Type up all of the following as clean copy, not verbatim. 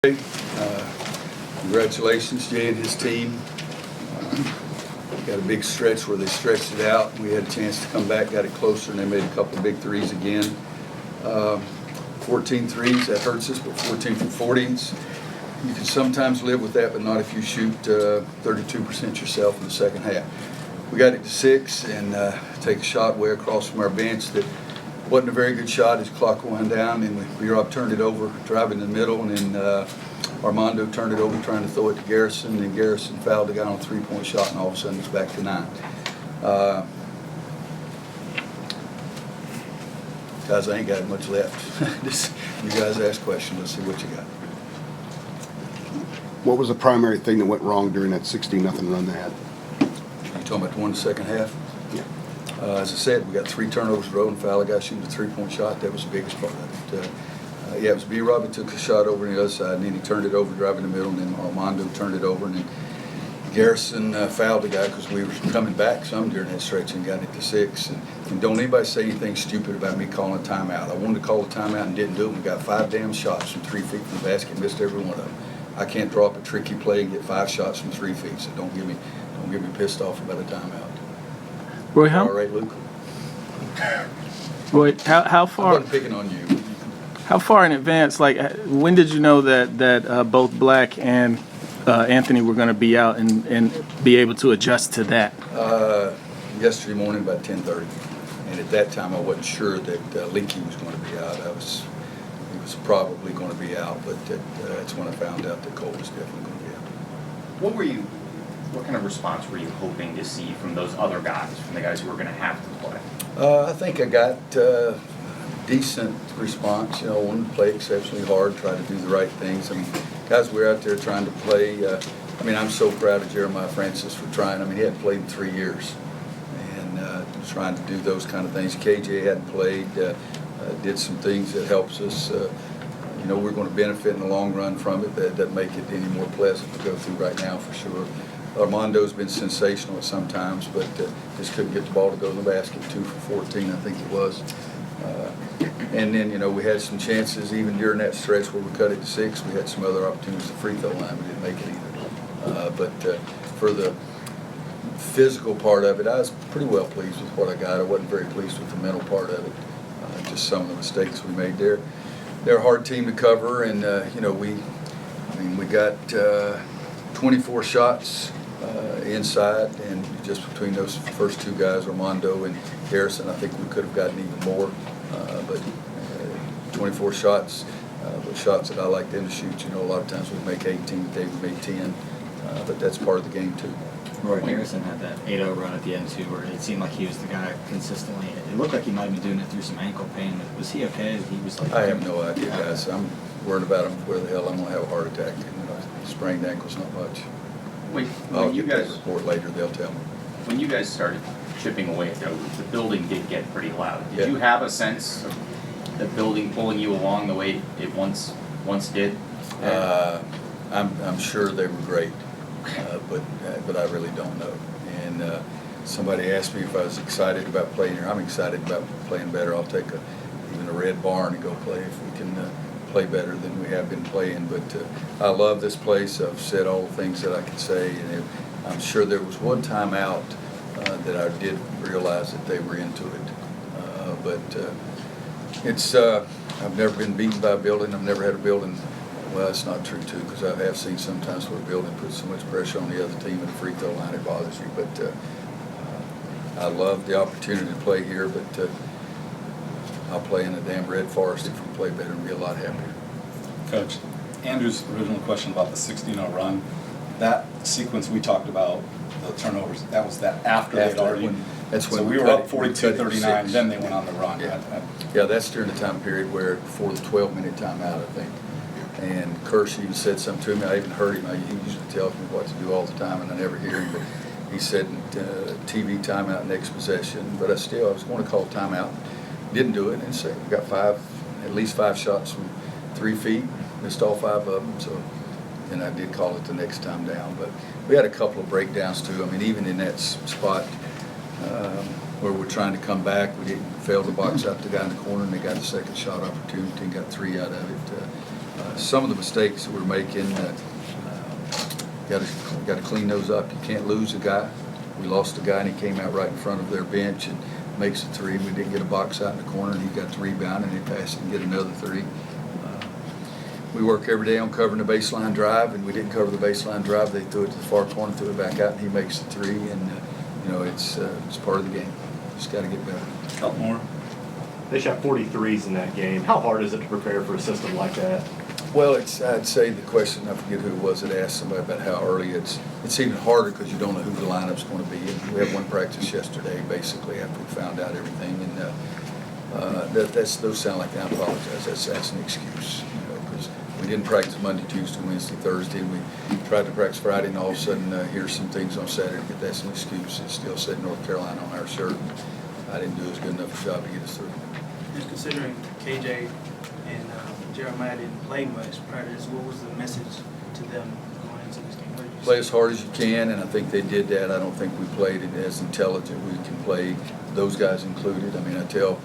Congratulations, Jay and his team. Got a big stretch where they stretched it out. We had a chance to come back, got it closer, and they made a couple of big threes again. 14 threes, that hurts us, but 14 from 40s. You can sometimes live with that, but not if you shoot 32% yourself in the second half. We got it to 6 and take a shot way across from our bench that wasn't a very good shot. His clock wound down, and Rob turned it over, driving in the middle, and then Armando turned it over, trying to throw it to Garrison, and Garrison fouled the guy on a three-point shot, and all of a sudden it's back to 9. Guys, I ain't got much left. Just, you guys ask questions. Let's see what you got. What was the primary thing that went wrong during that 16-0 run they had? You talking about the one in the second half? Yeah. As I said, we got 3 turnovers in a row and fouled a guy shooting a three-point shot. That was the biggest part of it. Yeah, it was B-Rob who took a shot over on the other side, and then he turned it over, driving in the middle, and then Armando turned it over, and then Garrison fouled the guy because we were coming back some during that stretch and got it to 6. And don't anybody say anything stupid about me calling a timeout. I wanted to call a timeout and didn't do it. We got 5 damn shots from 3 feet from the basket, missed every one of them. I can't draw up a tricky play and get 5 shots from 3 feet, so don't get me pissed off about a timeout. Roy, All right, Luke. Roy, how far? I wasn't picking on you. How far in advance? Like, when did you know that both Black and Anthony were going to be out and be able to adjust to that? Yesterday morning about 10:30, and at that time I wasn't sure that Leaky was going to be out. He was probably going to be out, but that's when I found out that Cole was definitely going to be out. What kind of response were you hoping to see from those other guys, from the guys who were going to have to play? I think I got decent response. I wanted to play exceptionally hard, try to do the right things. I mean, guys, we're out there trying to play. I'm so proud of Jeremiah Francis for trying. He hadn't played in 3 years, and trying to do those kind of things. KJ hadn't played, did some things that helps us. We're going to benefit in the long run from it. That doesn't make it any more pleasant to go through right now, for sure. Armando's been sensational at some times, but just couldn't get the ball to go in the basket. 2 for 14, I think it was. And then, we had some chances even during that stretch where we cut it to 6. We had some other opportunities to free throw line. We didn't make it either. But for the physical part of it, I was pretty well pleased with what I got. I wasn't very pleased with the mental part of it. Just some of the mistakes we made there. They're a hard team to cover, and we got 24 shots inside, and just between those first 2 guys, Armando and Garrison, I think we could have gotten even more. But 24 shots, but shots that I like them to shoot. A lot of times we make 18, today we made 10, but that's part of the game too. Roy Harrison had that 8-0 run at the end too, where it seemed like he was the guy consistently. It looked like he might be doing it through some ankle pain. Was he okay? He was like. I have no idea, guys. I'm worried about him. Where the hell I'm gonna have a heart attack? Sprained ankle's not much. I'll get that report later. They'll tell me. When you guys started chipping away, though, the building did get pretty loud. Did Yeah. you have a sense of the building pulling you along the way it once did? I'm sure they were great, but I really don't know. And somebody asked me if I was excited about playing here. I'm excited about playing better. I'll take even a red barn and go play if we can play better than we have been playing. But I love this place. I've said all the things that I could say, and I'm sure there was one time out that I did realize that they were into it. But it's I've never been beaten by a building. I've never had a building. Well, that's not true too, because I have seen sometimes where a building puts so much pressure on the other team at the free throw line it bothers you. But I love the opportunity to play here. But I'll play in a damn red forest if we play better and be a lot happier. Coach, Andrew's original question about the 16-0 run, that sequence we talked about, the turnovers, that was that after they'd already. That's when so we were up 42-39, then they went on the run. Yeah, that's during the time period where before the 12-minute timeout, I think. And Kirsch even said something to me. I even heard him. He usually tells me what to do all the time, and I never hear him. But he said TV timeout next possession. But I was going to call timeout. Didn't do it, and so we got at least 5 shots from 3 feet. Missed all 5 of them. So, and I did call it the next time down. But we had a couple of breakdowns too. Even in that spot where we're trying to come back, we didn't fail to box out the guy in the corner, and they got a second shot opportunity and got 3 out of it. some of the mistakes that we're making, got to clean those up. You can't lose a guy. We lost a guy and he came out right in front of their bench and makes a three. We didn't get a box out in the corner and he got the rebound and he passed it and get another three. We work every day on covering the baseline drive, and we didn't cover the baseline drive. They threw it to the far corner, threw it back out, and he makes the three. And it's part of the game. Just got to get better. Help more. They shot 43s in that game. How hard is it to prepare for a system like that? Well, I'd say the question, I forget who it was that asked somebody about how early. It's even harder because you don't know who the lineup's going to be. And we had one practice yesterday, basically, after we found out everything. And those sound like, I apologize, that's an excuse. Because we didn't practice Monday, Tuesday, Wednesday, Thursday, and we tried to practice Friday, and all of a sudden here's some things on Saturday, but that's an excuse. It still said North Carolina on our shirt. I didn't do as good enough a job to get us through. And considering KJ and Jeremiah didn't play much prior to this, what was the message to them going into this game? What did you Play say? as hard as you can, and I think they did that. I don't think we played it as intelligent. We can play, those guys included. I mean, I tell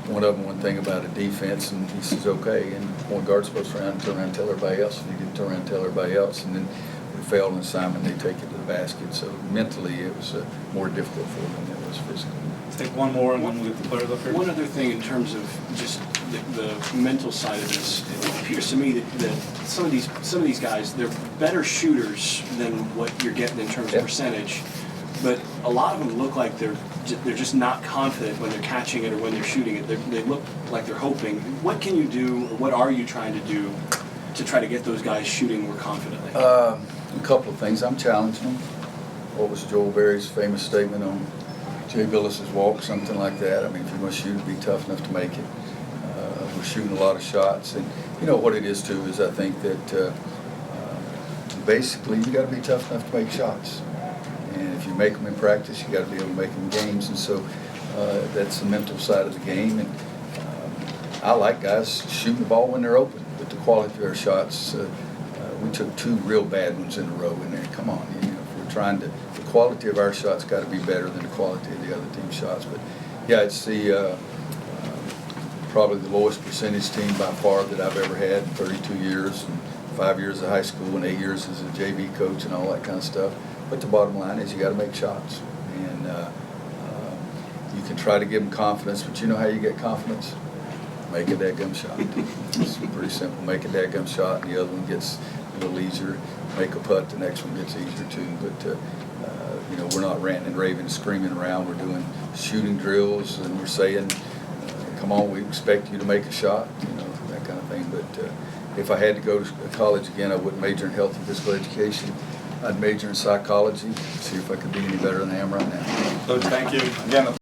one of them one thing about a defense, and he says, okay, and the point guard's supposed to turn around and tell everybody else, and he didn't turn around and tell everybody else, and then we failed an assignment, they take it to the basket. So mentally, it was more difficult for them than it was physically. Let's take one more and then we'll get the players up here. One other thing in terms of just the mental side of this, it appears to me that some of these guys, they're better shooters than what you're getting in terms of percentage, but a lot of them look like they're just not confident when they're catching it or when they're shooting it. They look like they're hoping. What can you do, or what are you trying to do to try to get those guys shooting more confidently? A couple of things. I'm challenging them. What was Joel Berry's famous statement on Jay Billis's walk? Something like that. I mean, if you're going to shoot, be tough enough to make it. We're shooting a lot of shots. And what it is, too, is I think that basically you got to be tough enough to make shots. And if you make them in practice, you got to be able to make them in games. And so that's the mental side of the game. And I like guys shooting the ball when they're open. But the quality of their shots, we took 2 real bad ones in a row in there. Come on, if we're trying to, the quality of our shots got to be better than the quality of the other team's shots. But yeah, it's the probably the lowest percentage team by far that I've ever had in 32 years, and 5 years of high school and 8 years as a JV coach and all that kind of stuff. But the bottom line is you got to make shots, and you can try to give them confidence. But you know how you get confidence? Make a dadgum shot. It's pretty simple. Make a dadgum shot, and the other one gets a little easier. Make a putt, the next one gets easier too. But we're not ranting and raving and screaming around. We're doing shooting drills, and we're saying, come on, we expect you to make a shot, that kind of thing. But if I had to go to college again, I wouldn't major in health and physical education. I'd major in psychology, see if I could be any better than I am right now. Coach, thank you. Again,